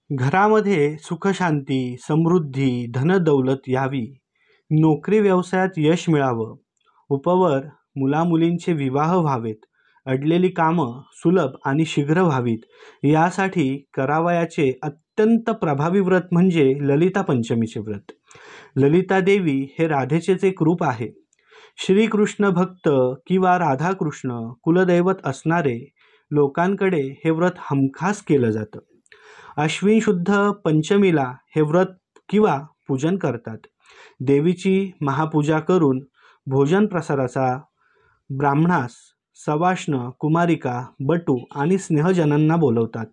घरामध्ये सुखशांती, समृद्धी, धनदौलत यावी, नोकरी व्यवसायात यश मिळावं, उपवर मुलामुलींचे विवाह व्हावेत, अडलेली कामं सुलभ आणि शीघ्र व्हावीत, यासाठी करावयाचे अत्यंत प्रभावी व्रत म्हणजे ललिता पंचमीचे व्रत. ललिता देवी हे राधेचेच एक रूप आहे. श्रीकृष्ण भक्त किंवा राधाकृष्ण कुलदैवत असणारे लोकांकडे हे व्रत हमखास केलं जातं. अश्विन शुद्ध पंचमीला हे व्रत किंवा पूजन करतात. देवीची महापूजा करून भोजन प्रसाराचा ब्राह्मणास सवाष्ण, कुमारिका, बटू आणि स्नेहजनांना बोलवतात.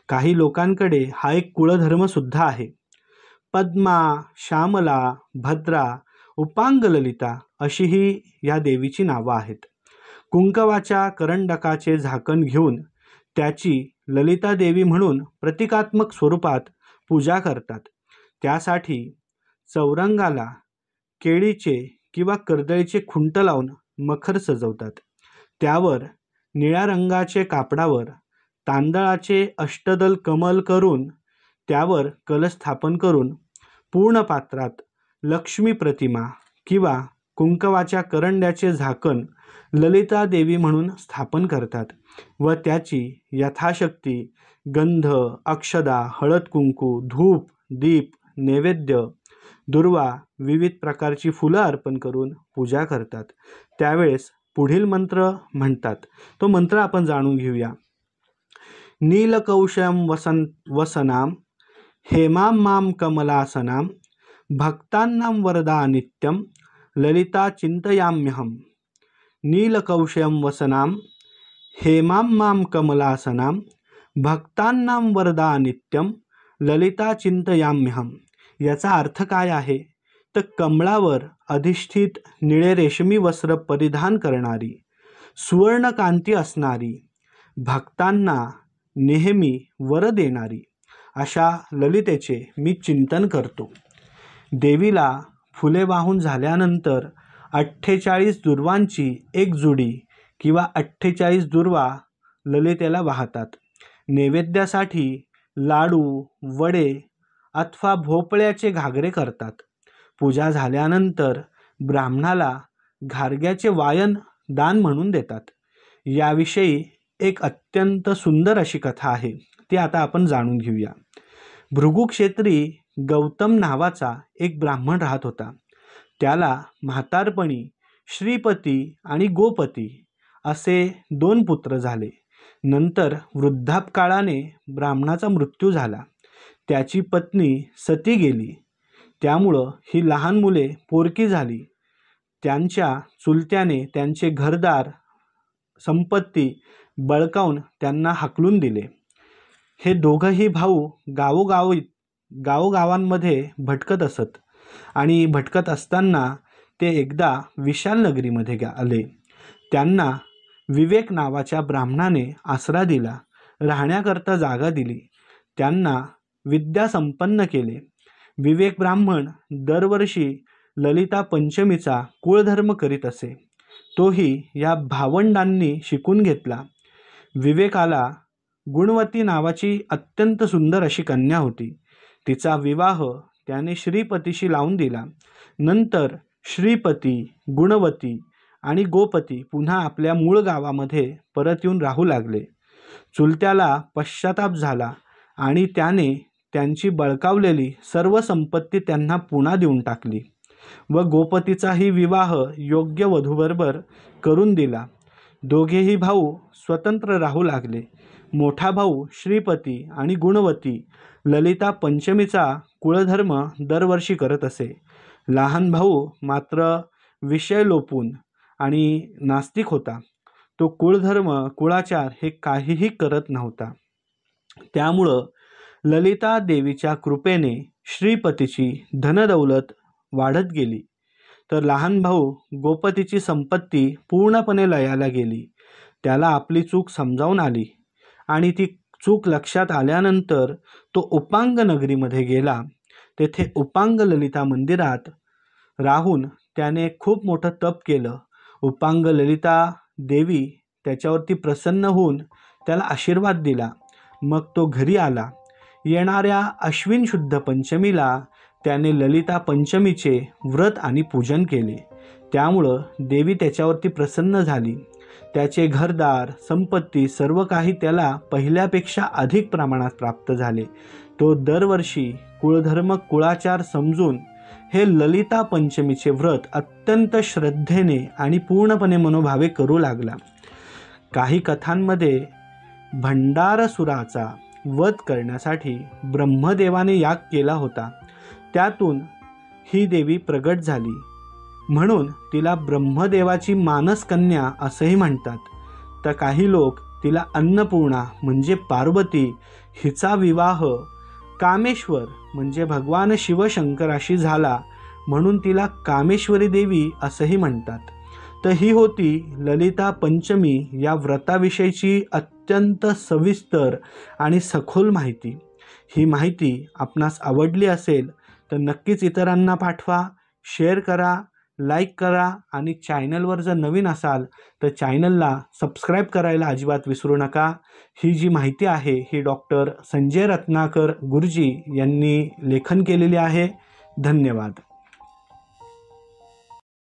काही लोकांकडे हा एक कुळधर्म सुद्धा आहे. पद्मा, श्यामला, भद्रा, उपांग ललिता अशीही या देवीची नावं आहेत. कुंकवाच्या करंडकाचे झाकण घेऊन त्याची ललिता देवी म्हणून प्रतिकात्मक स्वरूपात पूजा करतात. त्यासाठी चौरंगाला केळीचे किंवा कर्दळीचे खुंट लावून मखर सजवतात. त्यावर निळ्या रंगाचे कापडावर तांदळाचे अष्टदल कमल करून त्यावर कलश स्थापन करून पूर्ण पात्रात लक्ष्मी प्रतिमा किंवा कुंकवाच्या करंड्याचे झाकण ललिता देवी म्हणून स्थापन करतात व त्याची यथाशक्ती गंध, अक्षदा, हळद कुंकू, धूप, दीप, नैवेद्य, दुर्वा, विविध प्रकारची फुलं अर्पण करून पूजा करतात. त्यावेळेस पुढील मंत्र म्हणतात. तो मंत्र आपण जाणून घेऊया. नीलकौशम वसनाम हेमां मां कमलासनाम भक्तानां वरदा नित्यं ललिता चिंतयाम्यहम्. नीलकौशम वसनाम हेमां मां कमलासनाम भक्तानां वरदा नित्यं ललिता चिंतयाम्यहम्. याचा अर्थ काय आहे? तर कमळावर अधिष्ठित निळे रेशमी वस्त्र परिधान करणारी, सुवर्णकांती असणारी, भक्तांना नेहमी वर देणारी अशा ललितेचे मी चिंतन करतो. देवीला फुले वाहून झाल्यानंतर 48 दुर्वांची एक जुडी किंवा 48 दुर्वा ललितेला वाहतात. नैवेद्यासाठी लाडू, वडे अथवा भोपळ्याचे घागरे करतात. पूजा झाल्यानंतर ब्राह्मणाला घारग्याचे वायन दान म्हणून देतात. याविषयी एक अत्यंत सुंदर अशी कथा आहे, ती आता आपण जाणून घेऊया. भृगुक्षेत्री गौतम नावाचा एक ब्राह्मण राहत होता. त्याला म्हातारपणी श्रीपती आणि गोपती असे 2 पुत्र झाले. नंतर वृद्धापकाळाने ब्राह्मणाचा मृत्यू झाला. त्याची पत्नी सती गेली. त्यामुळं ही लहान मुले पोरकी झाली. त्यांच्या चुलत्याने त्यांचे घरदार संपत्ती बळकावून त्यांना हाकलून दिले. हे दोघंही भाऊ गावोगावांमध्ये भटकत असत आणि भटकत असताना ते एकदा विशाल नगरीमध्ये आले. त्यांना विवेक नावाच्या ब्राह्मणाने आसरा दिला, राहण्याकरता जागा दिली, त्यांना विद्या संपन्न केले. विवेक ब्राह्मण दरवर्षी ललिता पंचमीचा कुळधर्म करीत असे. तोही या भावंडांनी शिकून घेतला. विवेकाला गुणवती नावाची अत्यंत सुंदर अशी कन्या होती. तिचा विवाह त्याने श्रीपतीशी लावून दिला. नंतर श्रीपती, गुणवती आणि गोपती पुन्हा आपल्या मूळ गावामध्ये परत येऊन राहू लागले. चुलत्याला पश्चाताप झाला आणि त्याने त्यांची बळकावलेली सर्व संपत्ती त्यांना पुन्हा देऊन टाकली व गोपतीचाही विवाह योग्य वधूबरोबर करून दिला. दोघेही भाऊ स्वतंत्र राहू लागले. मोठा भाऊ श्रीपती आणि गुणवती ललिता पंचमीचा कुळधर्म दरवर्षी करत असे. लहान भाऊ मात्र विषय लोपून आणि नास्तिक होता. तो कुळधर्म, कुळाचार हे काहीही करत नव्हता. त्यामुळं ललिता देवीच्या कृपेने श्रीपतीची धनदौलत वाढत गेली, तर लहान भाऊ गोपतीची संपत्ती पूर्णपणे लयाला गेली. त्याला आपली चूक समजावून आली आणि ती चूक लक्षात आल्यानंतर तो उपांग नगरीमध्ये गेला. तेथे उपांग ललिता मंदिरात राहून त्याने खूप मोठं तप केलं. उपांग ललिता देवी त्याच्यावरती प्रसन्न होऊन त्याला आशीर्वाद दिला. मग तो घरी आला. येणाऱ्या अश्विन शुद्ध पंचमीला त्याने ललिता पंचमीचे व्रत आणि पूजन केले. त्यामुळं देवी त्याच्यावरती प्रसन्न झाली. त्याचे घरदार, संपत्ती सर्व काही त्याला पहिल्यापेक्षा अधिक प्रमाणात प्राप्त झाले. तो दरवर्षी कुळधर्म कुळाचार समजून हे ललिता पंचमीचे व्रत अत्यंत श्रद्धेने आणि पूर्णपणे मनोभावे करू लागला. काही कथांमध्ये भंडारसुराचा वध करण्यासाठी ब्रह्मदेवाने याग केला होता. त्यातून ही देवी प्रगट झाली म्हणून तिला ब्रह्मदेवाची मानसकन्या असंही म्हणतात. तर काही लोक तिला अन्नपूर्णा म्हणजे पार्वती हिचा विवाह कामेश्वर म्हणजे भगवान शिवशंकराशी झाला म्हणून तिला कामेश्वरी देवी असंही म्हणतात. तर ही होती ललिता पंचमी या व्रताविषयीची अत्यंत सविस्तर आणि सखोल माहिती. ही माहिती आपणास आवडली असेल तर नक्कीच इतरांना पाठवा, शेअर करा, लाईक करा आणि चॅनलवर जर नवीन असाल तर चॅनलला सबस्क्राईब करायला अजिबात विसरू नका. ही जी माहिती आहे ही डॉक्टर संजय रत्नाकर गुरुजी यांनी लेखन केलेली आहे. धन्यवाद.